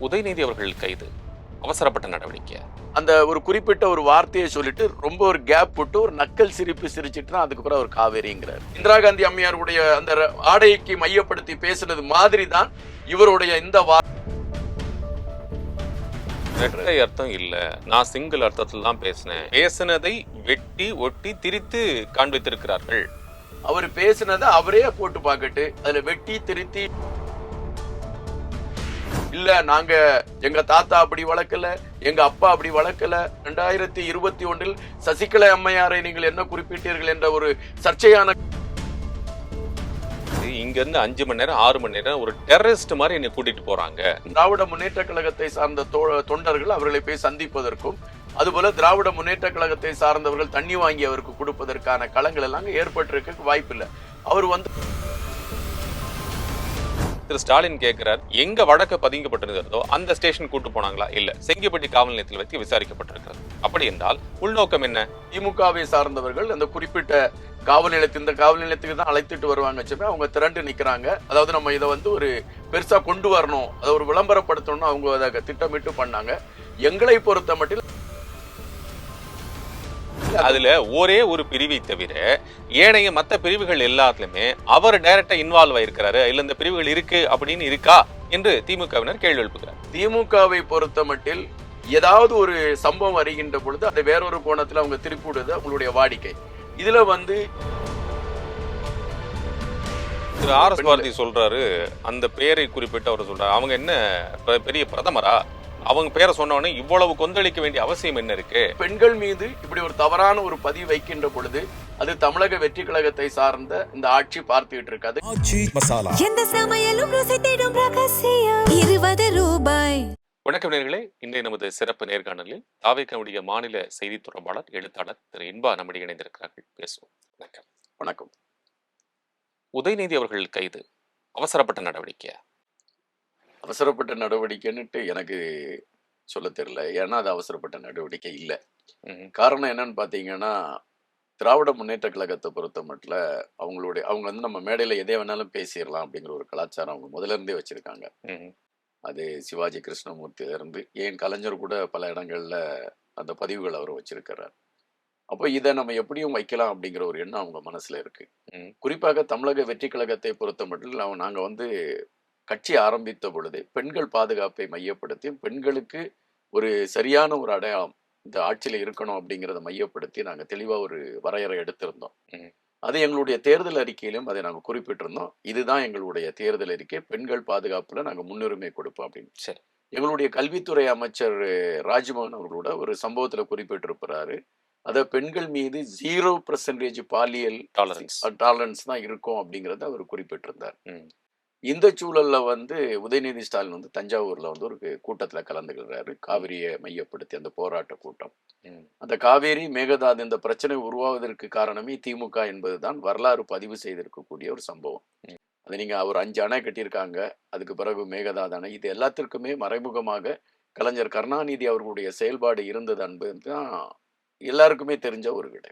உதயநிதி அவர்கள் கைது அவசரப்பட்ட நடவடிக்கை. அந்த ஒரு குறிப்பிட்ட ஒரு வார்த்தையை சொல்லிட்டு ரொம்ப ஒரு கேப் போட்டு ஒரு நக்கல் சிரிப்பு சிரிச்சிட்டுனா அதுக்கப்புறம் அவர் காவேரிங்கிறார். இந்திரா காந்தி அம்மையாருடைய அந்த ஆடைக்கு மையப்படுத்தி பேசுனது மாதிரி தான் இவருடைய இந்த இரட்டை அர்த்தம் இல்ல, நான் சிங்கிள் அர்த்தத்தில் தான் பேசினேன். பேசினதை வெட்டி ஒட்டி திரித்து காண்பித்திருக்கிறார்கள். அவர் பேசினதை அவரே போட்டு பார்க்கட்டு அதுல வெட்டி திருத்தி இல்ல நாங்க எங்க தாத்தா அப்படி வளர்க்கல, எங்க அப்பா அப்படி வளர்க்கல. 2021 சசிகலா அம்மையாரை நீங்கள் என்ன குறிப்பிட்டீர்கள் என்ற ஒரு சர்ச்சையான இங்க இருந்து 5 மணி நேரம் 6 மணி நேரம் ஒரு டெரரிஸ்ட் மாதிரி என்னை கூட்டிட்டு போறாங்க. திராவிட முன்னேற்ற கழகத்தை சார்ந்த தொண்டர்கள் அவர்களை போய் சந்திப்பதற்கும் அதுபோல திராவிட முன்னேற்ற கழகத்தை சார்ந்தவர்கள் தண்ணி வாங்கி அவருக்கு கொடுப்பதற்கான களங்கள் எல்லாம் ஏற்பட்டிருக்க வாய்ப்பு இல்லை. அவர் திரு ஸ்டாலின் கேட்கிறார், எங்க வழக்கு பதிங்கப்பட்டிருந்ததோ அந்த ஸ்டேஷன் கூட்டு போனாங்களா? இல்ல, செங்கிப்பட்டி காவல் நிலையத்தில் வைத்து விசாரிக்கப்பட்டிருக்கிறது. அப்படி என்றால் உள்நோக்கம் என்ன? திமுகவை சார்ந்தவர்கள் அந்த குறிப்பிட்ட காவல் நிலையத்தில் இந்த காவல் நிலையத்துக்கு தான் அழைத்துட்டு வருவாங்க. அவங்க திரண்டு நிக்கிறாங்க. அதாவது நம்ம இதை ஒரு பெருசா கொண்டு வரணும், அதை ஒரு விளம்பரப்படுத்தணும், அவங்க அதை திட்டமிட்டு பண்ணாங்க. எங்களை பொறுத்த மட்டும் அதுல ஒரே ஒரு பிரிவை தவிர ஏனைய மத்த பிரிவுகள் எல்லாத்துலயுமே அவர் டைரக்டா இன்வால்வ் ஆயிருக்கிறாரு. இல்ல இந்த பிரிவுகள் இருக்கு அப்படின்னு இருக்கா என்று திமுகவினர் கேள்வி எழுப்புகிறார். திமுகவை பொறுத்த மட்டில் ஏதாவது ஒரு சம்பவம் வருகின்ற பொழுது அதை வேறொரு கோணத்துல அவங்க திருப்பி விடுறது அவங்களுடைய வாடிக்கை. இதுல திரு ஆர்.எஸ். பாரதி சொல்றாரு, அந்த பெயரை குறிப்பிட்டு அவர் சொல்றாரு, அவங்க என்ன பெரிய பிரதமரா? அவங்க பேரை சொன்னவனே இவ்வளவு கொந்தளிக்க வேண்டிய அவசியம் என்ன இருக்கு? பெண்கள் மீது இப்படி ஒரு தவறான ஒரு பதிவு வைக்கின்ற பொழுது அது தமிழக வெற்றி கழகத்தை சார்ந்த இந்த ஆட்சி பார்த்துட்டு இருக்காது. வணக்கம் நேயர்களே, இன்றைய நமது சிறப்பு நேர்காணலில் தாவேகனுடைய மாநில செய்தி தொடர்பாளர் எழுத்தாளர் திரு இன்பா நம்முடைய இணைந்திருக்கிறார்கள். பேசுவோம். வணக்கம். வணக்கம். உதயநிதி அவர்கள் கைது அவசரப்பட்ட நடவடிக்கை. அவசரப்பட்ட நடவடிக்கைன்னுட்டு எனக்கு சொல்ல தெரியல. ஏன்னா அது அவசரப்பட்ட நடவடிக்கை இல்லை. காரணம் என்னன்னு பாத்தீங்கன்னா, திராவிட முன்னேற்ற கழகத்தை பொறுத்த மட்டும் அவங்க நம்ம மேடையில எதை வேணாலும் பேசிடலாம் அப்படிங்கிற ஒரு கலாச்சாரம் அவங்க முதல்ல இருந்தே வச்சிருக்காங்க. அது சிவாஜி கிருஷ்ணமூர்த்தியில இருந்து ஏன் கலைஞர் கூட பல இடங்கள்ல அந்த பதிவுகள் அவர் வச்சிருக்கிறார். அப்போ இதை நம்ம எப்படியும் வைக்கலாம் அப்படிங்கிற ஒரு எண்ணம் அவங்க மனசுல இருக்கு. குறிப்பாக தமிழக வெற்றி கழகத்தை பொறுத்த மட்டும் நாங்க கட்சி ஆரம்பித்த பொழுது பெண்கள் பாதுகாப்பை மையப்படுத்தி பெண்களுக்கு ஒரு சரியான ஒரு அடையாளம் இந்த ஆட்சியில இருக்கணும் அப்படிங்கிறத மையப்படுத்தி நாங்க தெளிவா ஒரு வரையறை எடுத்திருந்தோம். அது எங்களுடைய தேர்தல் அறிக்கையிலும் அதை நாங்க குறிப்பிட்டிருந்தோம். இதுதான் எங்களுடைய தேர்தல் அறிக்கை, பெண்கள் பாதுகாப்புல நாங்க முன்னுரிமை கொடுப்போம் அப்படின்னு. சரி. எங்களுடைய கல்வித்துறை அமைச்சர் ராஜ்மோகன் அவர்களோட ஒரு சம்பவத்துல குறிப்பிட்டிருக்கிறாரு. அத பெண்கள் மீது 0% பாலியல் டாலரன்ஸ் தான் இருக்கும் அப்படிங்கறத அவர் குறிப்பிட்டிருந்தார். இந்த சூழல்ல உதயநிதி ஸ்டாலின் தஞ்சாவூர்ல ஒரு கூட்டத்துல கலந்துகிறாரு, காவிரியை மையப்படுத்தி அந்த போராட்ட கூட்டம். அந்த காவேரி மேகதாது இந்த பிரச்சனை உருவாவதற்கு காரணமே திமுக என்பதுதான் வரலாறு பதிவு செய்திருக்கக்கூடிய ஒரு சம்பவம். அதை நீங்க அவர் 5 அணை கட்டியிருக்காங்க, அதுக்கு பிறகு மேகதாது அணை, இது எல்லாத்திற்குமே மறைமுகமாக கலைஞர் கருணாநிதி அவர்களுடைய செயல்பாடு இருந்தது என்பதுதான் எல்லாருக்குமே தெரிஞ்ச ஒரு விடை.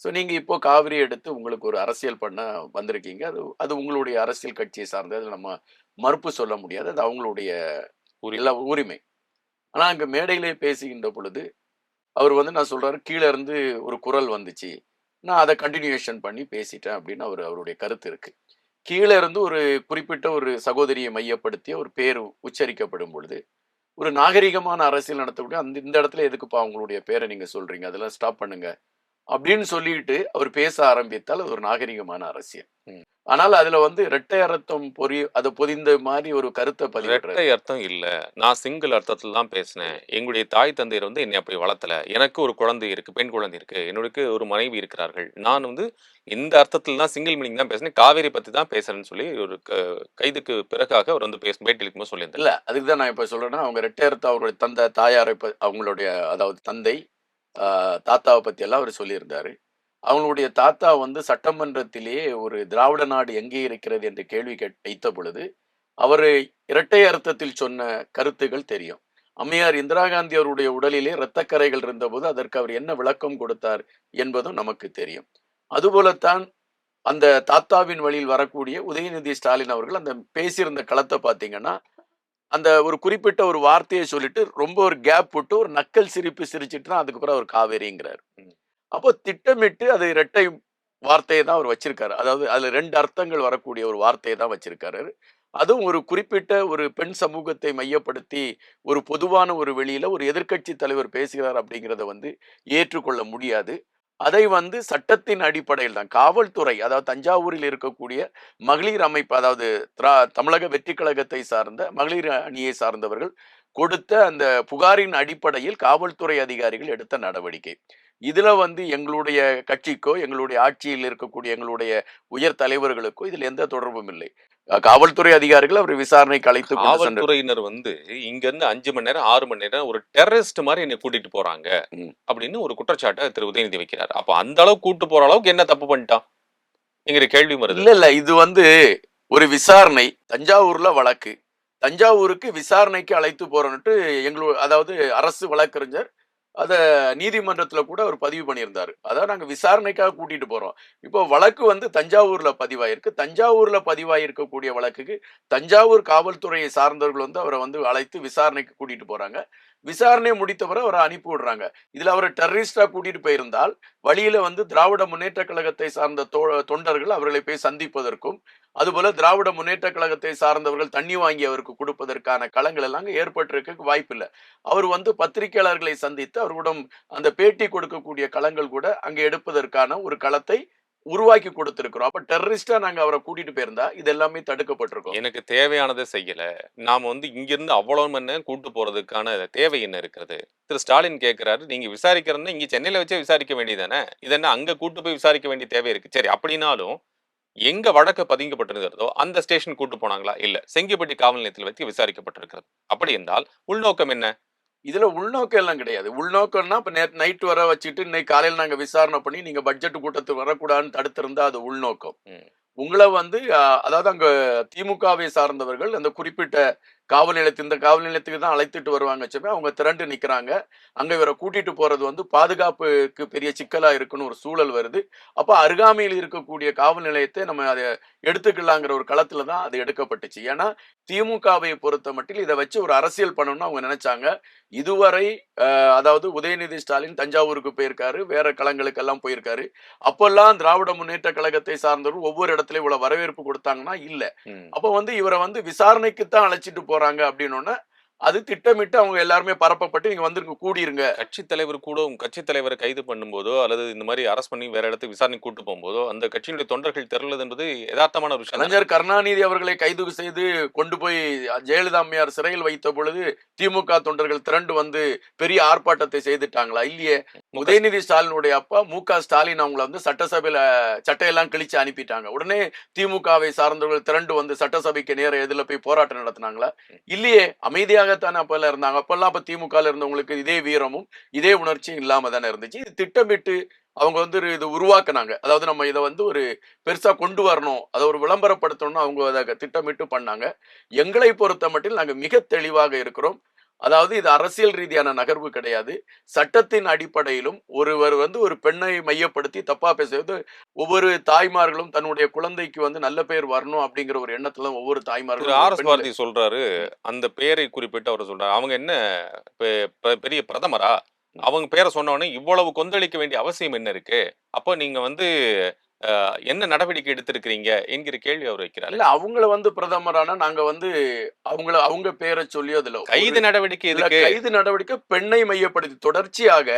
ஸோ நீங்கள் இப்போ காவிரி எடுத்து உங்களுக்கு ஒரு அரசியல் பண்ண வந்திருக்கீங்க. அது உங்களுடைய அரசியல் கட்சியை சார்ந்தது, நம்ம மறுப்பு சொல்ல முடியாது, அது அவங்களுடைய உரிமை. ஆனால் அங்கே மேடையிலே பேசுகின்ற பொழுது அவர் நான் சொல்றாரு, கீழே இருந்து ஒரு குரல் வந்துச்சு, நான் அதை கண்டினியூஷன் பண்ணி பேசிட்டேன் அப்படின்னு அவருடைய கருத்து இருக்கு. கீழே இருந்து ஒரு குறிப்பிட்ட ஒரு சகோதரியை மையப்படுத்திய ஒரு பேர் உச்சரிக்கப்படும் பொழுது ஒரு நாகரிகமான அரசியல் நடத்தக்கூடிய இந்த இடத்துல எதுக்குப்பா உங்களுடைய பேரை நீங்க சொல்றீங்க, அதெல்லாம் ஸ்டாப் பண்ணுங்க அப்படின்னு சொல்லிட்டு அவர் பேச ஆரம்பித்தால் அது ஒரு நாகரிகமான அரசியல். ஆனால் அதுல இரட்டை அர்த்தம் அதை பொதிந்த மாதிரி ஒரு கருத்தை இரட்டை அர்த்தம் இல்ல, நான் சிங்கிள் அர்த்தத்துல தான் பேசினேன். எங்களுடைய தாய் தந்தையர் என்னை அப்படி வளர்த்தல, எனக்கு ஒரு குழந்தை இருக்கு, பெண் குழந்தை இருக்கு, என்னோட ஒரு மனைவி இருக்கிறார்கள், நான் இந்த அர்த்தத்துல தான் சிங்கிள் மீனிங் தான் பேசினேன், காவேரி பத்தி தான் பேசுறேன்னு சொல்லி ஒரு கைதுக்கு பிறகாக அவர் பேட்டியில் சொல்லியிருந்தேன். இல்ல, அதுக்குதான் நான் இப்ப சொல்றேன்னா, அவங்க இரட்டை அர்த்தம் அவருடைய தந்தை தாயாரை அவங்களுடைய அதாவது தந்தை தாத்தாவை பத்தி எல்லாம் அவர் சொல்லியிருந்தாரு. அவங்களுடைய தாத்தா சட்டமன்றத்திலேயே ஒரு திராவிட நாடு எங்கே இருக்கிறது என்ற கேள்வி வைத்த பொழுது அவர் இரட்டை அர்த்தத்தில் சொன்ன கருத்துகள் தெரியும். அம்மையார் இந்திரா காந்தி அவருடைய உடலிலே இரத்தக்கரைகள் இருந்தபோது அதற்கு அவர் என்ன விளக்கம் கொடுத்தார் என்பதும் நமக்கு தெரியும். அதுபோலத்தான் அந்த தாத்தாவின் வழியில் வரக்கூடிய உதயநிதி ஸ்டாலின் அவர்கள் அந்த பேசியிருந்த களத்தை பார்த்தீங்கன்னா, அந்த ஒரு குறிப்பிட்ட ஒரு வார்த்தையை சொல்லிட்டு ரொம்ப ஒரு கேப் விட்டு ஒரு நக்கல் சிரிப்பு சிரிச்சிட்டு தான் அதுக்கப்புறம் அவர் காவேரிங்கிறார். ம். அப்போ திட்டமிட்டு அது இரட்டை வார்த்தையை தான் அவர் வச்சிருக்காரு. அதாவது அதுல 2 அர்த்தங்கள் வரக்கூடிய ஒரு வார்த்தையை தான் வச்சிருக்காரு. அதுவும் ஒரு குறிப்பிட்ட ஒரு பெண் சமூகத்தை மையப்படுத்தி ஒரு பொதுவான ஒரு வெளியில ஒரு எதிர்க்கட்சி தலைவர் பேசுகிறார் அப்படிங்கிறத வந்து ஏற்றுக்கொள்ள முடியாது. அதை வந்து சட்டத்தின் அடிப்படையில் தான் காவல்துறை, அதாவது தஞ்சாவூரில் இருக்கக்கூடிய மகளிர் அமைப்பு, அதாவது தமிழக வெற்றி கழகத்தை சார்ந்த மகளிர் அணியை சார்ந்தவர்கள் கொடுத்த அந்த புகாரின் அடிப்படையில் காவல்துறை அதிகாரிகள் எடுத்த நடவடிக்கை. இதுல வந்து எங்களுடைய கட்சிக்கோ, எங்களுடைய ஆட்சியில் இருக்கக்கூடிய எங்களுடைய உயர் தலைவர்களுக்கோ இதுல எந்த தொடர்பும் இல்லை. காவல்துறை அதிகாரிகள் அவரை விசாரணைக்கு அழைத்து கொண்டு சென்ற. காவல்துறையினர் வந்து இங்க இருந்து 5 மணி நேரம் 6 மணி நேரம் ஒரு டெரரிஸ்ட் மாதிரி என்னை கூட்டிட்டு போறாங்க ம். அப்படின்னு ஒரு குற்றச்சாட்டை திரு உதயநிதி வைக்கிறார். அப்ப அந்த அளவுக்கு கூட்டு போற அளவுக்கு என்ன தப்பு பண்ணிட்டான் என்கிற கேள்வி வருது. இல்ல இல்ல, இது வந்து ஒரு விசாரணை. தஞ்சாவூர்ல வழக்கு. தஞ்சாவூருக்கு விசாரணைக்கு அழைத்து போறோன்னுட்டு அதாவது அரசு வழக்கறிஞர் அத நீதிமன்றத்துல கூட அவர் பதிவு பண்ணியிருந்தாரு. அதாவது நாங்க விசாரணைக்காக கூட்டிட்டு போறோம். இப்போ வழக்கு வந்து தஞ்சாவூர்ல பதிவாயிருக்கு. தஞ்சாவூர்ல பதிவாயிருக்கக்கூடிய வழக்குக்கு தஞ்சாவூர் காவல்துறையை சார்ந்தவர்கள் வந்து அவரை வந்து அழைத்து விசாரணைக்கு கூட்டிட்டு போறாங்க. விசாரணை முடித்தவரை அவரை அனுப்பி விடுறாங்க. இதுல அவரை டெரரிஸ்டா கூட்டிட்டு போயிருந்தால் வழியில வந்து திராவிட முன்னேற்ற கழகத்தை சார்ந்த தொண்டர்கள் அவர்களை போய் சந்திப்பதற்கும், அதுபோல திராவிட முன்னேற்ற கழகத்தை சார்ந்தவர்கள் தண்ணி வாங்கி அவருக்கு கொடுப்பதற்கான களங்கள் எல்லாம் ஏற்பட்டிருக்க வாய்ப்பில்லை. அவர் வந்து பத்திரிகையாளர்களை சந்தித்து அவர்களிடம் அந்த பேட்டி கொடுக்கக்கூடிய களங்கள் கூட அங்கே எடுப்பதற்கான ஒரு களத்தை உருவாக்கி கொடுத்திருக்கிறோம். அப்ப டெரரிஸ்டா நாங்க அவரை கூட்டிட்டு போயிருந்தா இது எல்லாமே தடுக்கப்பட்டிருக்கும். எனக்கு தேவையானதை செய்யல. நாம வந்து இங்கிருந்து அவ்வளவு மணி நேரம் கூட்டு போறதுக்கான தேவை என்ன இருக்கிறது? திரு ஸ்டாலின் கேட்கிறாரு, நீங்க விசாரிக்கிறதுன்னா இங்க சென்னையில வச்சே விசாரிக்க வேண்டியதானே? இது என்ன அங்க கூட்டு போய் விசாரிக்க வேண்டிய தேவை இருக்கு. சரி அப்படின்னாலும் எங்க வழக்கு பதிங்கப்பட்டிருக்கிறதோ அந்த ஸ்டேஷன் கூட்டு போனாங்களா? இல்ல. செங்கிப்பட்டி காவல் நிலையத்தில் வைத்து விசாரிக்கப்பட்டிருக்கிறது. அப்படி என்றால் உள்நோக்கம் என்ன? இதுல உள்நோக்கம் எல்லாம் கிடையாது. உள்நோக்கம்னா இப்ப நேத்து நைட் வர வச்சுட்டு இன்னைக்கு காலையில நாங்க விசாரணை பண்ணி நீங்க பட்ஜெட் கூட்டத்துக்கு வரக்கூடாதுன்னு தடுத்திருந்தா அது உள்நோக்கம். ம். உங்கள வந்து அதாவது அங்க திமுகவை சார்ந்தவர்கள் அந்த குறிப்பிட்ட காவல் நிலையத்து இந்த காவல் நிலையத்துக்கு தான் அழைத்துட்டு வருவாங்க வச்சுமே அவங்க திரண்டு நிக்கிறாங்க. அங்க இவரை கூட்டிட்டு போறது வந்து பாதுகாப்புக்கு பெரிய சிக்கலா இருக்குன்னு ஒரு சூழல் வருது. அப்ப அருகாமையில் இருக்கக்கூடிய காவல் நிலையத்தை நம்ம அதை எடுத்துக்கலாங்கிற ஒரு களத்துல தான் அது எடுக்கப்பட்டுச்சு. ஏன்னா திமுகவை பொறுத்த மட்டில் இதை வச்சு ஒரு அரசியல் பண்ணணும்னு அவங்க நினைச்சாங்க. இதுவரை அதாவது உதயநிதி ஸ்டாலின் தஞ்சாவூருக்கு போயிருக்காரு, வேற களங்களுக்கெல்லாம் போயிருக்காரு. அப்பெல்லாம் திராவிட முன்னேற்ற கழகத்தை சார்ந்தவர்கள் ஒவ்வொரு இடத்துலயும் இவ்வளவு வரவேற்பு கொடுத்தாங்கன்னா இல்ல. ம். அப்ப வந்து இவரை வந்து விசாரணைக்கு தான் அழைச்சிட்டு போறாங்க அப்படின்னோடனே அது திட்டமிட்டு அவங்க எல்லாருமே பரப்பப்பட்டு நீங்க வந்துருங்க கூடிருங்க. கட்சித் தலைவர் கூட உங்க கட்சித் தலைவரை கைது பண்ணும்போதோ, அல்லது இந்த மாரி அரெஸ்ட் பண்ணி வேற இடத்துக்கு விசாரணைக்கு கூட்டு போம்போதோ, அந்த கட்சியினுடைய தொண்டர்கள் திரளுது என்பது எதார்த்தமான ஒரு விஷயம் தானே. கலைஞர் கருணாநிதி அவர்களை கைது செய்து கொண்டு போய் ஜெயலலிதா அம்மையார் சிறையில் வைத்த பொழுது திமுக தொண்டர்கள் திரண்டு வந்து பெரிய ஆர்ப்பாட்டத்தை செய்துட்டாங்களா? இல்லையே. மு க உதயநிதி ஸ்டாலினுடைய அப்பா மு.க. ஸ்டாலின் அவங்கள வந்து சட்டசபையில சட்டையெல்லாம் கிழிச்சு அனுப்பிட்டாங்க. உடனே திமுகவை சார்ந்தவர்கள் திரண்டு வந்து சட்டசபைக்கு நேர எதிர போய் போராட்டம் நடத்தினாங்களா? இல்லையே. அமைதியாகத்தானே அப்பெல்லாம் இருந்தாங்க. அப்பெல்லாம் அப்ப திமுகல இருந்தவங்களுக்கு இதே வீரமும் இதே உணர்ச்சியும் இல்லாம தானே இருந்துச்சு. இது திட்டமிட்டு அவங்க வந்து இது உருவாக்குனாங்க. அதாவது நம்ம இதை வந்து ஒரு பெருசா கொண்டு வரணும், அதை ஒரு விளம்பரப்படுத்தணும்னு அவங்க அதை திட்டமிட்டு பண்ணாங்க. எங்களை பொறுத்த மட்டில் நாங்க மிக தெளிவாக இருக்கிறோம். அதாவது இது அரசியல் ரீதியான நகர்வு கிடையாது. சட்டத்தின் அடிப்படையிலும் ஒருவர் வந்து ஒரு பெண்ணை மையப்படுத்தி தப்பா பேசுறது, ஒவ்வொரு தாய்மார்களும் தன்னுடைய குழந்தைக்கு வந்து நல்ல பெயர் வரணும் அப்படிங்கிற ஒரு எண்ணத்துல ஒவ்வொரு திரு தாய்மார்களும் ஆர்.எஸ். பெண்களை. பாரதி சொல்றாரு, அந்த பெயரை குறிப்பிட்டு அவர் சொல்றாரு. அவங்க என்ன பெ பெ பெரிய பிரதமரா? அவங்க பேர சொன்ன உடனே இவ்வளவு கொந்தளிக்க வேண்டிய அவசியம் என்ன இருக்கு? அப்ப நீங்க வந்து என்ன நடவடிக்கை எடுத்திருக்கிறீங்க? என்கிற கேள்வி அவர் வைக்கிறாரு. இல்ல அவங்கள வந்து பிரதமரானா நாங்க வந்து அவங்க பேரை சொல்லி அதுல ஒரு கைது நடவடிக்கை இதுல எதுக்கு? கைது நடவடிக்கை பெண்ணை மையப்படுத்தி தொடர்ச்சியாக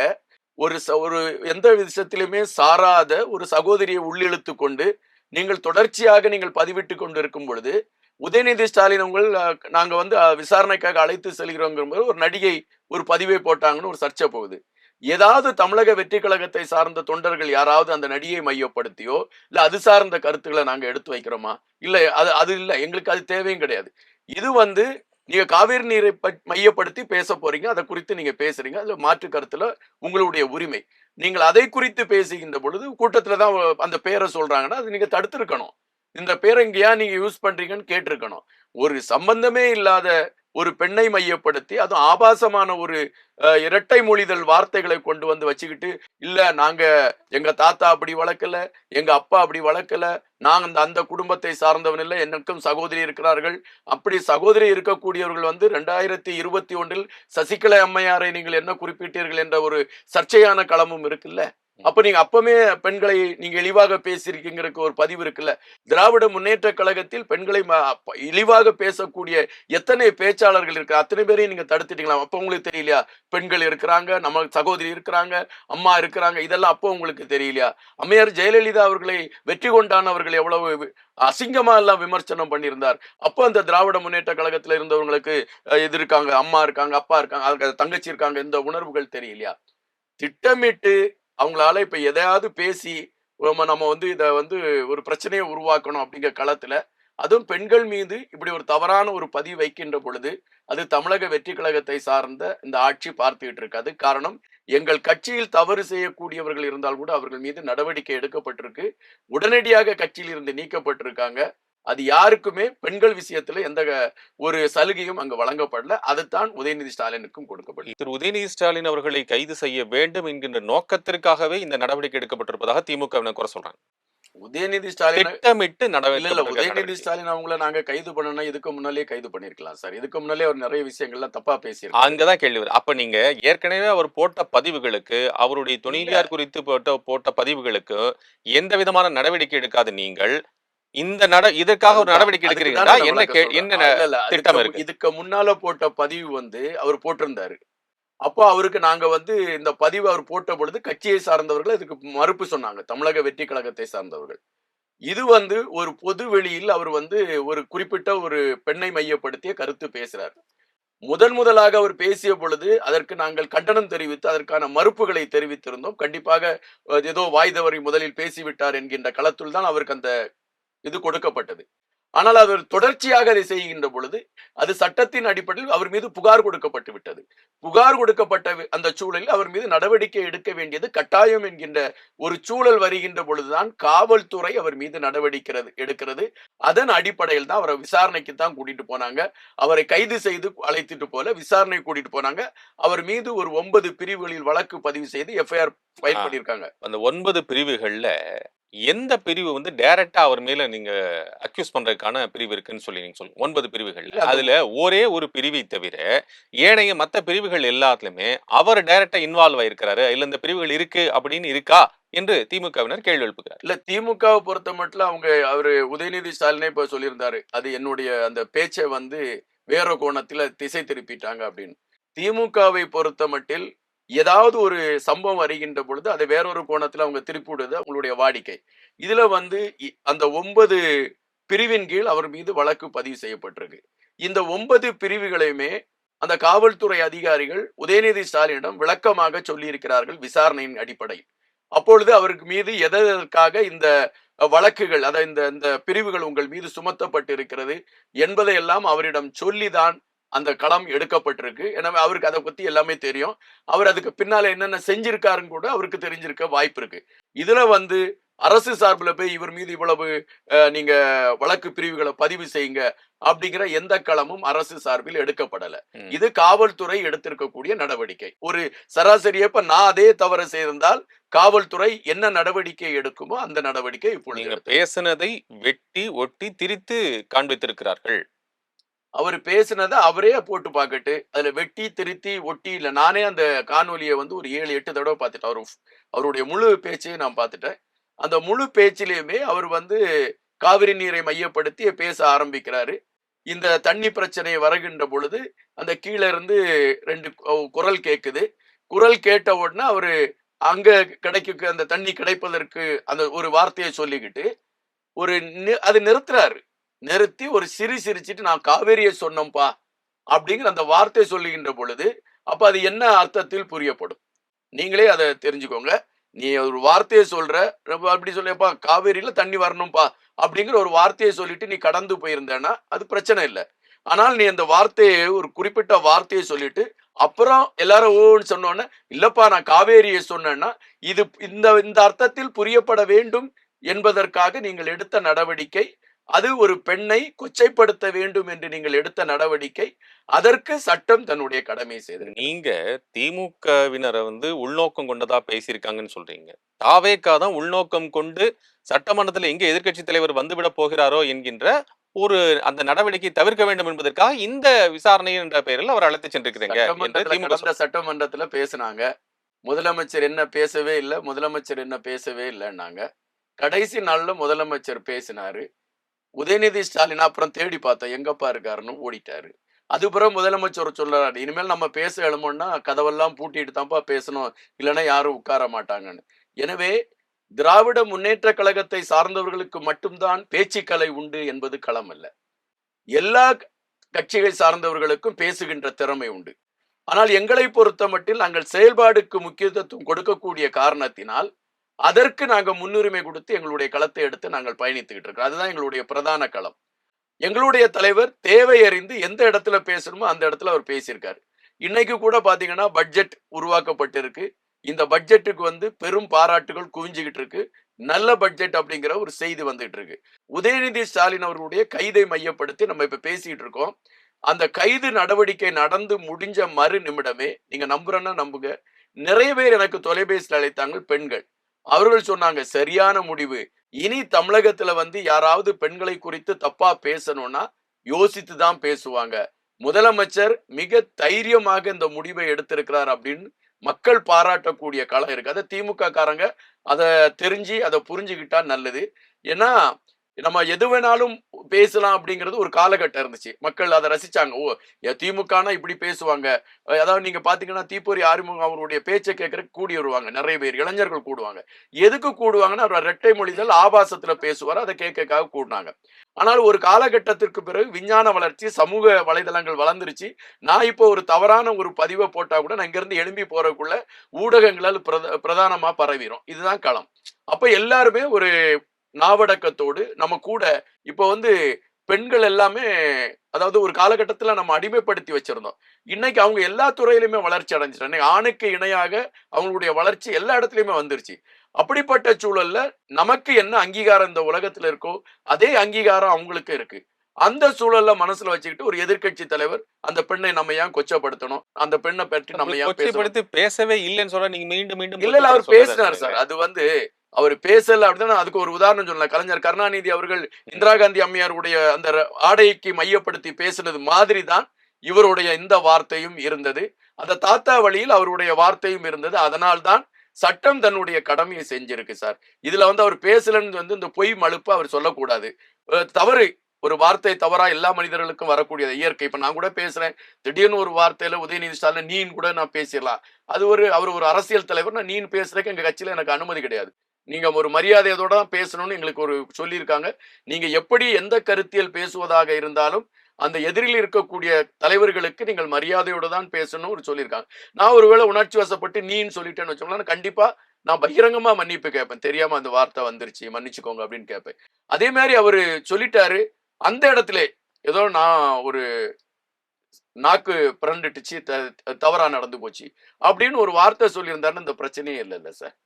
ஒரு எந்த விஷயத்திலுமே சாராத ஒரு சகோதரியை உள்ளிழுத்து கொண்டு நீங்கள் தொடர்ச்சியாக நீங்கள் பதிவிட்டு கொண்டு இருக்கும் பொழுது உதயநிதி ஸ்டாலின் உங்கள் நாங்க வந்து விசாரணைக்காக அழைத்து செல்கிறோங்கிற ஒரு நடிகை ஒரு பதிவை போட்டாங்கன்னு ஒரு சர்ச்சை போகுது. ஏதாவது தமிழக வெற்றி கழகத்தை சார்ந்த தொண்டர்கள் யாராவது அந்த நடிகை மையப்படுத்தியோ இல்ல அது சார்ந்த கருத்துக்களை நாங்க எடுத்து வைக்கிறோமா? இல்ல. அது அது இல்ல, எங்களுக்கு அது தேவையும் கிடையாது. இது வந்து நீங்க காவிரி நீரை மையப்படுத்தி பேச போறீங்க, அதை குறித்து நீங்க பேசுறீங்க, அதுல மாற்று கருத்துல உங்களுடைய உரிமை. நீங்கள் அதை குறித்து பேசுகின்ற பொழுது கூட்டத்துலதான் அந்த பேரை சொல்றாங்கன்னா அது நீங்க தடுத்திருக்கணும். இந்த பேரை இங்க ஏன் நீங்க யூஸ் பண்றீங்கன்னு கேட்டிருக்கணும். ஒரு சம்பந்தமே இல்லாத ஒரு பெண்ணை மையப்படுத்தி அதுவும் ஆபாசமான ஒரு இரட்டை மொழிதல் வார்த்தைகளை கொண்டு வந்து வச்சுக்கிட்டு, இல்ல நாங்க எங்க தாத்தா அப்படி வளர்க்கல, எங்க அப்பா அப்படி வளர்க்கல, நாங்க அந்த அந்த குடும்பத்தை சார்ந்தவன் இல்லை, எனக்கும் சகோதரி இருக்கிறார்கள். அப்படி சகோதரி இருக்கக்கூடியவர்கள் வந்து 2021 சசிகலா அம்மையாரை நீங்கள் என்ன குறிப்பிட்டீர்கள் என்ற ஒரு சர்ச்சையான களமும் இருக்குல்ல. அப்ப நீங்க அப்பமே பெண்களை நீங்க இழிவாக பேசியிருக்கீங்கறதுக்கு ஒரு பதிவு இருக்குல்ல. திராவிட முன்னேற்ற கழகத்தில் பெண்களை இழிவாக பேசக்கூடிய எத்தனை பேச்சாளர்கள் இருக்கு, அத்தனை பேரையும் நீங்க தடுத்துட்டீங்களா? அப்ப உங்களுக்கு தெரியலையா? பெண்கள் இருக்கிறாங்க, நம்ம சகோதரி இருக்கிறாங்க, அம்மா இருக்கிறாங்க, இதெல்லாம் அப்போ உங்களுக்கு தெரியலையா? அம்மையார் ஜெயலலிதா அவர்களை வெற்றி கொண்டான் அவர்கள் எவ்வளவு அசிங்கமா எல்லாம் விமர்சனம் பண்ணியிருந்தார். அப்போ அந்த திராவிட முன்னேற்ற கழகத்துல இருந்தவங்களுக்கு இது இருக்காங்க, அம்மா இருக்காங்க, அப்பா இருக்காங்க, தங்கச்சி இருக்காங்க, இந்த உணர்வுகள் தெரியலையா? திட்டமிட்டு அவங்களால இப்ப எதையாவது பேசி நம்ம வந்து இத வந்து ஒரு பிரச்சனையை உருவாக்கணும் அப்படிங்கிற களத்துல, அதுவும் பெண்கள் மீது இப்படி ஒரு தவறான ஒரு பதிவு வைக்கின்ற பொழுது, அது தமிழக வெற்றி கழகத்தை சார்ந்த இந்த ஆட்சி பார்த்துக்கிட்டு இருக்காது. காரணம், எங்கள் கட்சியில் தவறு செய்யக்கூடியவர்கள் இருந்தால் கூட அவர்கள் மீது நடவடிக்கை எடுக்கப்பட்டிருக்கு. உடனடியாக கட்சியில் இருந்து நீக்கப்பட்டிருக்காங்க. அது யாருக்குமே பெண்கள் விஷயத்துல எந்த ஒரு சலுகையும் அங்கு வழங்கப்படல. அதுதான் உதயநிதி ஸ்டாலினுக்கும் கொடுக்கப்பட்டது. திரு உதயநிதி ஸ்டாலின் அவர்களை கைது செய்ய வேண்டும் என்கின்ற நோக்கத்திற்காகவே இந்த நடவடிக்கை எடுக்கப்பட்டிருப்பதாக திமுகவினர் குறை சொல்றாங்க. உதயநிதி ஸ்டாலின் திட்டமிட்டு இல்ல உதயநிதி ஸ்டாலின் அவங்கள நாங்க கைது பண்ணணும், இதுக்கு முன்னாலே கைது பண்ணிருக்கலாம் சார். இதுக்கு முன்னாலே அவர் நிறைய விஷயங்கள்ல தப்பா பேசியிருக்காரு. அங்கதான் கேள்வி வருது. அப்ப நீங்க ஏற்கனவே அவர் போட்ட பதிவுகளுக்கு, அவருடைய துணைவியார் குறித்து போட்ட பதிவுகளுக்கு எந்த விதமான நடவடிக்கை எடுக்காத நீங்கள் இந்த இதற்காக ஒரு நடவடிக்கை எடுக்கிறீங்களா? என்ன திட்டம் இருக்கு? இதுக்கு முன்னால போட்ட பதிவு வந்து அவர் போட்டிருந்தாரு. அப்போ அவருக்கு நாங்க வந்து இந்த பதிவு அவர் போட்ட பொழுது கட்சியை சார்ந்தவர்கள் இதுக்கு மறுப்பு சொன்னாங்க. தமிழக வெற்றி கழகத்தை சார்ந்தவர்கள். இது வந்து ஒரு பொது வெளியில் அவர் வந்து ஒரு குறிப்பிட்ட ஒரு பெண்ணை மையப்படுத்திய கருத்து பேசுறார். முதலாக அவர் பேசிய பொழுது அதற்கு நாங்கள் கண்டனம் தெரிவித்து அதற்கான மறுப்புகளை தெரிவித்திருந்தோம். கண்டிப்பாக ஏதோ வாய் தவறி முதலில் பேசிவிட்டார் என்கின்ற களத்தில் தான் அவருக்கு அந்த இது கொடுக்கப்பட்டது. ஆனால் அவர் தொடர்ச்சியாக அதை செய்கின்ற பொழுது அது சட்டத்தின் அடிப்படையில் அவர் மீது புகார் கொடுக்கப்பட்டு விட்டது. புகார் கொடுக்கப்பட்ட அந்த சூழலில் அவர் மீது நடவடிக்கை எடுக்க வேண்டியது கட்டாயம் என்கின்ற ஒரு சூழல் வருகின்ற பொழுதுதான் காவல்துறை அவர் மீது நடவடிக்கை எடுக்கிறது. அதன் அடிப்படையில் தான் அவரை விசாரணைக்கு தான் கூட்டிட்டு போனாங்க. அவரை கைது செய்து அழைத்துட்டு போல விசாரணை கூட்டிட்டு போனாங்க. அவர் மீது ஒரு 9 பிரிவுகளில் வழக்கு பதிவு செய்து எஃப்ஐஆர் ஃபைல் பண்ணிருக்காங்க. அந்த 9 பிரிவுகள்ல எந்த பிரிவு வந்து டைரக்டா அவர் மேல நீங்க அக்யூஸ் பண்றதுக்கான பிரிவு இருக்குன்னு சொல்லி நீங்க சொல்லுங்க. 9 பிரிவுகள். அதுல ஒரே ஒரு பிரிவை தவிர ஏனைய மத்த பிரிவுகள் எல்லாத்துலயுமே அவர் டைரக்டா இன்வால்வ் ஆயிருக்கிறாரு. இல்ல இந்த பிரிவுகள் இருக்கு அப்படின்னு இருக்கா என்று திமுகவினர் கேள்வி எழுப்புகிறார். இல்ல திமுகவை பொறுத்த மட்டும் அவரு உதயநிதி ஸ்டாலினே இப்ப சொல்லியிருந்தாரு. அது என்னுடைய அந்த பேச்சை வந்து வேற கோணத்துல திசை திருப்பிட்டாங்க அப்படின்னு. திமுகவை பொறுத்த மட்டில் ஏதாவது ஒரு சம்பவம் வருகின்ற பொழுது அதை வேறொரு கோணத்துல அவங்க திருப்பி விடுறது அவங்களுடைய வாடிக்கை. இதுல வந்து அந்த 9 பிரிவின் கீழ் அவர் மீது வழக்கு பதிவு செய்யப்பட்டிருக்கு. இந்த 9 பிரிவுகளையுமே அந்த காவல்துறை அதிகாரிகள் உதயநிதி ஸ்டாலினிடம் விளக்கமாக சொல்லி இருக்கிறார்கள் விசாரணையின் அடிப்படையில். அப்பொழுது அவருக்கு மீது எதற்காக இந்த வழக்குகள் இந்த பிரிவுகள் உங்கள் மீது சுமத்தப்பட்டு இருக்கிறது என்பதை எல்லாம் அவரிடம் சொல்லிதான் அந்த களம் எடுக்கப்பட்டிருக்கு. எனவே அவருக்கு அதை பத்தி எல்லாமே தெரியும். அவர் அதுக்கு பின்னால என்னென்ன செஞ்சிருக்காருன்னு கூட அவருக்கு தெரிஞ்சிருக்க வாய்ப்பு இருக்கு. இதுல வந்து அரசு சார்பில் போய் இவர் மீது இவ்வளவு நீங்க வழக்கு பிரிவுகளை பதிவு செய்யுங்க அப்படிங்கிற எந்த களமும் அரசு சார்பில் எடுக்கப்படல. இது காவல்துறை எடுத்திருக்கக்கூடிய நடவடிக்கை. ஒரு சராசரியா இப்ப நான் அதே தவறு செய்திருந்தால் காவல்துறை என்ன நடவடிக்கை எடுக்குமோ அந்த நடவடிக்கை இப்பொழுது பேசினதை வெட்டி ஒட்டி திரித்து காண்பித்திருக்கிறார்கள். அவர் பேசினதை அவரே போட்டு பார்க்கட்டு. அதுல வெட்டி திருத்தி ஒட்டி இல்ல. நானே அந்த காணொலியை வந்து ஒரு 7-8 தடவை பார்த்துட்டேன். அவருடைய முழு பேச்சையும் நான் பார்த்துட்டேன். அந்த முழு பேச்சிலையுமே அவர் வந்து காவிரி நீரை மையப்படுத்தி பேச ஆரம்பிக்கிறாரு. இந்த தண்ணி பிரச்சனை வருகின்ற பொழுது அந்த கீழே இருந்து 2 குரல் கேட்குது. குரல் கேட்ட உடனே அவரு அங்க அந்த தண்ணி கிடைப்பதற்கு அந்த ஒரு வார்த்தையை சொல்லிக்கிட்டு அது நிறுத்துறாரு. நிறுத்தி ஒரு சிரிச்சிட்டு நான் காவேரியை சொன்னோம்பா அப்படிங்கிற அந்த வார்த்தை சொல்லுகின்ற பொழுது அப்ப அது என்ன அர்த்தத்தில் புரியப்படும்? நீங்களே அதை தெரிஞ்சுக்கோங்க. நீ ஒரு வார்த்தையை சொல்ற, அப்படி சொல்லியப்பா காவேரியில தண்ணி வரணும்பா அப்படிங்கிற ஒரு வார்த்தையை சொல்லிட்டு நீ கடந்து போயிருந்தேன்னா அது பிரச்சனை இல்லை. ஆனால் நீ அந்த வார்த்தையை ஒரு குறிப்பிட்ட வார்த்தையை சொல்லிட்டு அப்புறம் எல்லாரும் ஓன்னு சொன்னோன்னே இல்லப்பா நான் காவேரியை சொன்னேன்னா இது இந்த அர்த்தத்தில் புரியப்பட வேண்டும் என்பதற்காக நீங்கள் எடுத்த நடவடிக்கை அது ஒரு பெண்ணை கொச்சைப்படுத்த வேண்டும் என்று நீங்கள் எடுத்த நடவடிக்கை. அதற்கு சட்டம் தன்னுடைய கடமையை செய்திருக்கு. நீங்க திமுகவினர வந்து உள்நோக்கம் கொண்டதா பேசியிருக்காங்கன்னு சொல்றீங்க. தாவேகா தான் உள்நோக்கம் கொண்டு சட்டமன்றத்துல எங்க எதிர்க்கட்சி தலைவர் வந்துவிடப் போகிறாரோ என்கின்ற ஒரு அந்த நடவடிக்கை தவிர்க்க வேண்டும் என்பதற்காக இந்த விசாரணை என்ற பெயரில் அவர் அழைத்துச் சென்றிருக்கிறீங்க என்று சட்டமன்றத்துல திமுக கடந்த சட்டமன்றத்துல பேசுனாங்க. முதலமைச்சர் என்ன பேசவே இல்ல, முதலமைச்சர் என்ன பேசவே இல்லன்னாங்க. கடைசி நாள்ல முதலமைச்சர் பேசினாரு. உதயநிதி ஸ்டாலின் அப்புறம் தேடி பார்த்தோம். எங்கப்பா இருக்காருன்னு ஓடிட்டாரு. அதுக்கப்புறம் முதலமைச்சர் சொல்றாரு, இனிமேல் நம்ம பேச எழுமோம்னா கதவெல்லாம் பூட்டிட்டு தான்ப்பா பேசணும். இல்லைன்னா யாரும் உட்கார மாட்டாங்கன்னு. எனவே திராவிட முன்னேற்ற கழகத்தை சார்ந்தவர்களுக்கு மட்டும்தான் பேச்சுக்கலை உண்டு என்பது களம் அல்ல. எல்லா கட்சிகளை சார்ந்தவர்களுக்கும் பேசுகின்ற திறமை உண்டு. ஆனால் எங்களை பொறுத்தமட்டில் நாங்கள் செயல்பாடுக்கு முக்கியத்துவம் கொடுக்கக்கூடிய காரணத்தினால் அதற்கு நாங்க முன்னுரிமை கொடுத்து எங்களுடைய களத்தை எடுத்து நாங்கள் பயணித்துக்கிட்டு இருக்கோம். அதுதான் எங்களுடைய பிரதான களம். எங்களுடைய தலைவர் தேவை அறிந்து எந்த இடத்துல பேசணுமோ அந்த இடத்துல அவர் பேசியிருக்காரு. இன்னைக்கு கூட பாத்தீங்கன்னா பட்ஜெட் உருவாக்கப்பட்டிருக்கு. இந்த பட்ஜெட்டுக்கு வந்து பெரும் பாராட்டுகள் குவிஞ்சுகிட்டு இருக்கு. நல்ல பட்ஜெட் அப்படிங்கிற ஒரு செய்தி வந்துகிட்டு இருக்கு. உதயநிதி ஸ்டாலின் அவர்களுடைய கைதை மையப்படுத்தி நம்ம இப்ப பேசிட்டு இருக்கோம். அந்த கைது நடவடிக்கை நடந்து முடிஞ்ச மறு நிமிடமே, நீங்க நம்புறேன்னா நம்புங்க, நிறைய பேர் எனக்கு தொலைபேசியில் அழைத்தாங்க பெண்கள். அவர்கள் சொன்னாங்க சரியான முடிவு. இனி தமிழகத்துல வந்து யாராவது பெண்களை குறித்து தப்பா பேசணும்னா யோசித்து தான் பேசுவாங்க. முதலமைச்சர் மிக தைரியமாக இந்த முடிவை எடுத்திருக்கிறார் அப்படின்னு மக்கள் பாராட்டக்கூடிய களம் இருக்கு. அதை திமுக காரங்க அதை தெரிஞ்சு அதை புரிஞ்சுக்கிட்டா நல்லது. ஏன்னா நம்ம எது வேணாலும் பேசலாம் அப்படிங்கிறது ஒரு காலகட்டம் இருந்துச்சு. மக்கள் அதை ரசிச்சாங்க. ஓ, திமுகனா இப்படி பேசுவாங்க. அதாவது நீங்க பாத்தீங்கன்னா தீப்பொறி ஆறுமுகம் அவருடைய பேச்சை கேட்கறதுக்கு கூடி வருவாங்க. நிறைய பேர் இளைஞர்கள் கூடுவாங்க. எதுக்கு கூடுவாங்கன்னா அவர் இரட்டை மொழிதல் ஆபாசத்துல பேசுவார். அதை கேட்கறதுக்காக கூடினாங்க. ஆனால் ஒரு காலகட்டத்திற்கு பிறகு விஞ்ஞான வளர்ச்சி, சமூக வலைதளங்கள் வளர்ந்துருச்சு. நான் இப்போ ஒரு தவறான ஒரு பதிவை போட்டா கூட நான் இங்க இருந்து எழும்பி போறதுக்குள்ள ஊடகங்களால் பிரதானமா பரவிடும். இதுதான் களம். அப்ப எல்லாருமே ஒரு நாவடக்கத்தோடு நம்ம கூட இப்ப வந்து பெண்கள் எல்லாமே, அதாவது ஒரு காலகட்டத்துல நம்ம அடிமைப்படுத்தி வச்சிருந்தோம். இன்னைக்கு அவங்க எல்லா துறையிலுமே வளர்ச்சி அடைஞ்சிட்டாங்க. ஆணுக்கு இணையாக அவங்களுடைய வளர்ச்சி எல்லா இடத்துலயுமே வந்துருச்சு. அப்படிப்பட்ட சூழல்ல நமக்கு என்ன அங்கீகாரம் இந்த உலகத்துல இருக்கோ அதே அங்கீகாரம் அவங்களுக்கு இருக்கு. அந்த சூழல்ல மனசுல வச்சுக்கிட்டு ஒரு எதிர்க்கட்சி தலைவர் அந்த பெண்ணை நம்ம ஏன் கொச்சப்படுத்தணும், அந்த பெண்ணை பற்றி நம்ம ஏன் பேசணும்? கொச்சைப்படுத்தி பேசவே இல்லைன்னு சொல்ல நீங்க மீண்டும் மீண்டும் இல்ல இல்ல, அவர் பேசினார் சார். அது வந்து அவர் பேசல அப்படின்னா அதுக்கு ஒரு உதாரணம் சொல்லலாம். கலைஞர் கருணாநிதி அவர்கள் இந்திரா காந்தி அம்மையாருடைய அந்த ஆடைக்கு மையப்படுத்தி பேசினது மாதிரி தான் இவருடைய இந்த வார்த்தையும் இருந்தது. அந்த தாத்தா வழியில் அவருடைய வார்த்தையும் இருந்தது. அதனால்தான் சட்டம் தன்னுடைய கடமையை செஞ்சிருக்கு சார். இதுல வந்து அவர் பேசலன்னு வந்து இந்த பொய் மழுப்பு அவர் சொல்லக்கூடாது. தவறு, ஒரு வார்த்தை தவறா எல்லா மனிதர்களுக்கும் வரக்கூடிய இயற்கை. இப்ப நான் கூட பேசுறேன், திடீர்னு ஒரு வார்த்தையில உதயநிதி ஸ்டாலின் நீன்னு கூட நான் பேசிடலாம். அது அவர் ஒரு அரசியல் தலைவர். நான் நீன்னு பேசுறதுக்கு எங்க கட்சியில எனக்கு அனுமதி கிடையாது. நீங்க ஒரு மரியாதையோட தான் பேசணும்னு எங்களுக்கு ஒரு சொல்லியிருக்காங்க. நீங்க எப்படி எந்த கருத்தியல் பேசுவதாக இருந்தாலும் அந்த எதிரில் இருக்கக்கூடிய தலைவர்களுக்கு நீங்கள் மரியாதையோடு தான் பேசணும் சொல்லியிருக்காங்க. நான் ஒருவேளை உணர்ச்சி வசப்பட்டு நீன்னு சொல்லிட்டேன்னு வச்சோம்னா கண்டிப்பா நான் பகிரங்கமா மன்னிப்பு கேட்பேன். தெரியாம அந்த வார்த்தை வந்துருச்சு, மன்னிச்சுக்கோங்க அப்படின்னு கேட்பேன். அதே மாதிரி அவரு சொல்லிட்டாரு. அந்த இடத்துல ஏதோ நான் ஒரு நாக்கு பிறண்டுட்டுச்சு, தவறா நடந்து போச்சு அப்படின்னு ஒரு வார்த்தை சொல்லியிருந்தாருன்னு இந்த பிரச்சனையே இல்ல சார்.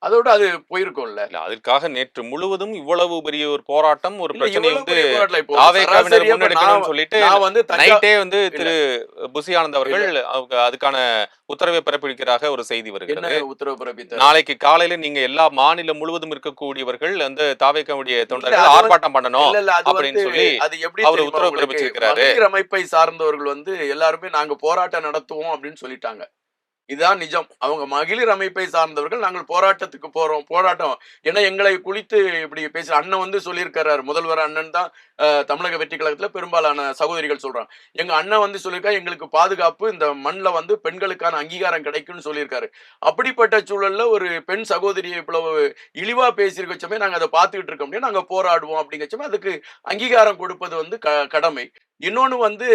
அதோட அது போயிருக்கும்ல. அதற்காக நேற்று முழுவதும் இவ்வளவு பெரிய ஒரு போராட்டம், ஒரு பிரச்சனை வந்து சொல்லிட்டு நைட்டே வந்து திரு புசி ஆனந்த் அவர்கள் அதுக்கான உத்தரவை பிறப்பிக்கிறாக ஒரு செய்தி வருகிறது. உத்தரவு பிறப்பித்தார். நாளைக்கு காலையில நீங்க எல்லா மாநிலம் முழுவதும் இருக்கக்கூடியவர்கள் வந்து தாவேக்காவுடைய தொண்டர்கள் ஆர்ப்பாட்டம் பண்ணணும் அப்படின்னு சொல்லி அவர் உத்தரவு பிறப்பிச்சிருக்கிறாரு. அமைப்பை சார்ந்தவர்கள் வந்து எல்லாருமே நாங்க போராட்டம் நடத்துவோம் அப்படின்னு சொல்லிட்டாங்க. இதுதான் நிஜம். அவங்க மகளிர் அமைப்பை சார்ந்தவர்கள் நாங்கள் போராட்டத்துக்கு போறோம், போராட்டம் ஏன்னா எங்களை குளித்து இப்படி பேசுற அண்ணன் வந்து சொல்லியிருக்கிறாரு. முதல்வர் அண்ணன் தான் தமிழக வெற்றி கழகத்துல பெரும்பாலான சகோதரிகள் சொல்றாங்க. எங்க அண்ணன் வந்து சொல்லியிருக்கா எங்களுக்கு பாதுகாப்பு, இந்த மண்ணில் வந்து பெண்களுக்கான அங்கீகாரம் கிடைக்கும்னு சொல்லியிருக்காரு. அப்படிப்பட்ட சூழல்ல ஒரு பெண் சகோதரியை இவ்வளவு இழிவா பேசியிருக்கச்சமே நாங்க அதை பார்த்துக்கிட்டு இருக்க முடியும். நாங்க போராடுவோம் அப்படிங்கச்சமே அதுக்கு அங்கீகாரம் கொடுப்பது வந்து கடமை. இன்னொன்னு வந்து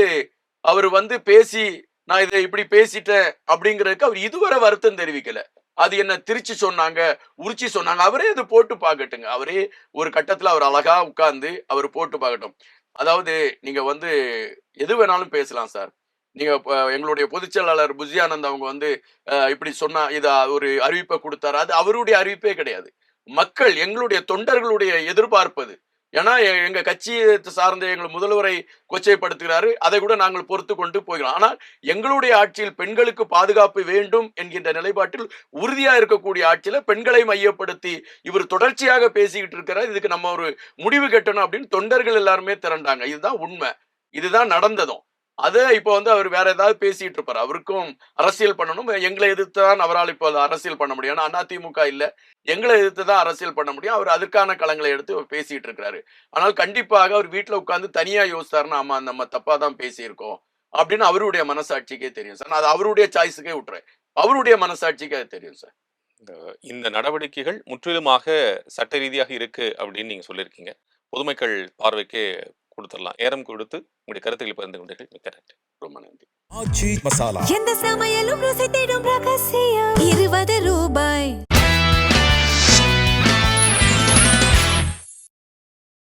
அவர் வந்து பேசி நான் இதை இப்படி பேசிட்டேன் அப்படிங்கிறதுக்கு அவர் இதுவரை வருத்தம் தெரிவிக்கல. அது என்ன திருச்சி சொன்னாங்க, உரிச்சி சொன்னாங்க, அவரே இது போட்டு பார்க்கட்டுங்க. அவரே ஒரு கட்டத்துல அவர் அழகா உட்கார்ந்து அவர் போட்டு பார்க்கட்டும். அதாவது நீங்க வந்து எது வேணாலும் பேசலாம் சார். நீங்க எங்களுடைய பொதுச் செயலாளர் புசி ஆனந்த் அவங்க வந்து இப்படி சொன்னா இத ஒரு அறிவிப்பை கொடுத்தாரு. அது அவருடைய அறிவிப்பே கிடையாது. மக்கள் எங்களுடைய தொண்டர்களுடைய எதிர்பார்ப்பது. ஏன்னா எங்க கட்சியை சார்ந்த எங்கள் முதல்வரை கொச்சைப்படுத்துகிறாரு, அதை கூட நாங்கள் பொறுத்து கொண்டு போகிறோம். ஆனால் எங்களுடைய ஆட்சியில் பெண்களுக்கு பாதுகாப்பு வேண்டும் என்கின்ற நிலைப்பாட்டில் உறுதியா இருக்கக்கூடிய ஆட்சியில பெண்களை மையப்படுத்தி இவர் தொடர்ச்சியாக பேசிக்கிட்டு இருக்கிறார். இதுக்கு நம்ம ஒரு முடிவு கட்டணும் அப்படின்னு தொண்டர்கள் எல்லாருமே திரண்டாங்க. இதுதான் உண்மை. இதுதான் நடந்ததும். அது இப்போ அவர் வேற ஏதாவது பேசிட்டு இருப்பாரு. அவருக்கும் அரசியல் பண்ணணும். எங்களை எதிர்த்து தான் அவரால் இப்போ அரசியல் பண்ண முடியும். ஆனா அதிமுக இல்ல. எங்களை எதிர்த்து தான் அரசியல் பண்ண முடியும். அவர் அதுக்கான களங்களை எடுத்து பேசிட்டு இருக்கிறாரு. ஆனால் கண்டிப்பாக அவர் வீட்டுல உட்கார்ந்து தனியா யோசித்தாருன்னா, ஆமா நம்ம தப்பா தான் பேசியிருக்கோம் அப்படின்னு அவருடைய மனசாட்சிக்கே தெரியும் சார். நான் அது அவருடைய சாய்ஸுக்கே விட்டுறேன். அவருடைய மனசாட்சிக்கு அது தெரியும் சார். இந்த நடவடிக்கைகள் முற்றிலுமாக சட்ட ரீதியாக இருக்கு அப்படின்னு நீங்க சொல்லியிருக்கீங்க. பொதுமக்கள் பார்வைக்கு கொடுத்துடலாம். நேரம் கொடுத்து உங்களுடைய கருத்துக்களை பகிர்ந்து கொண்டீர்கள். மிக்க நன்றி. ரொம்ப நன்றி. ஆச்சி மசாலா. எந்த சமையலும் ருசி தேடும் ரகசியம் 20 ரூபாய்.